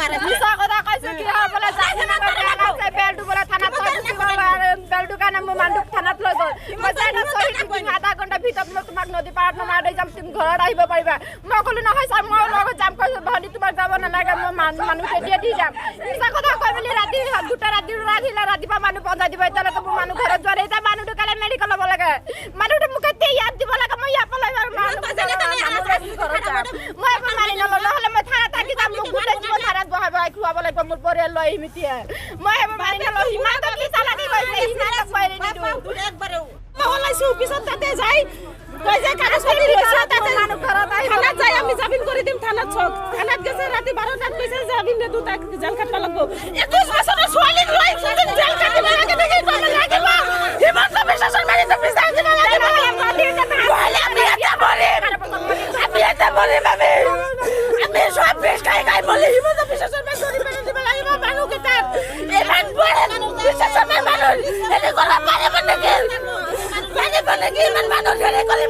মাৰে মিছা কথা কৈছে কি হ'বলে যাইছে না কৈছে বেলটো বলে থানাত লৈ বেলটো কাৰণে মোৰ মানুহ থানাত লৈ গ'ল মই যাই না সহি আধা ঘণ্টা ভিতৰত মই তোমাক নদী পাৰত নমাই লৈ যাম তুমি ঘৰত আহিব পাৰিবা মই ক'লো নহয় ছাৰ মই লগত যাম কৈছো ভণ্টি তোমাক যাব নালাগে মই মানুহ তেতিয়া দি যাম মিছা কথা কৈ মেলি ৰাতি দুটা ৰাতিপুৱা মানুহ পঞ্চায়ত দিব এতিয়ালৈকে মোৰ মানুহ ঘৰত যোৱা নাই এতিয়া মানুহটো কালে মেডিকেল ল'ব লাগে মানুহটো মোক ইয়াত দিব লাগে মই ইয়াৰ পৰা লৈ মই এবাৰ মানি নল'লো নহ'লে মই থানাত থাকি যাম মোক গোটেই জীৱন থানাত বহাই খুৱাব লাগিব মোৰ পৰিয়াল লৈ আহিম এতিয়া মই এবাৰ মানি নল'লো সিমানটো কি চালাকি কৰিছে সিমানটো কৰি নিদিওঁ মই ওলাইছোঁ পিছত তাতে যাই কৈ যে কাগজ পাতি লৈছে তাতে মানুহ ঘৰত আহি থানাত যাই আমি জামিন কৰি দিম থানাত চক থানাত গৈছে ৰাতি 12টাত কৈছে জামিন দে দুটা জেল কাটব লাগিব 21 বছৰৰ ছোৱালীক লৈ জেল কাটিব লাগে দেখি ক'ব লাগিব হিমন্ত বিশ্ব শৰ্মাই তো বিচাৰ দিব লাগিব আমি এটা মৰিম আমি সব বেশ খাই বলি হিমন্ত বিশ্ব শৰ্মাই গৰিব মানুহ দিব লাগিব মানুহ কেইটাক ইমান বড় বিশ্ব শৰ্মাই মানুহ এনে কৰা পাৰে নেকি ইমান মানুহ ধৰে কৰি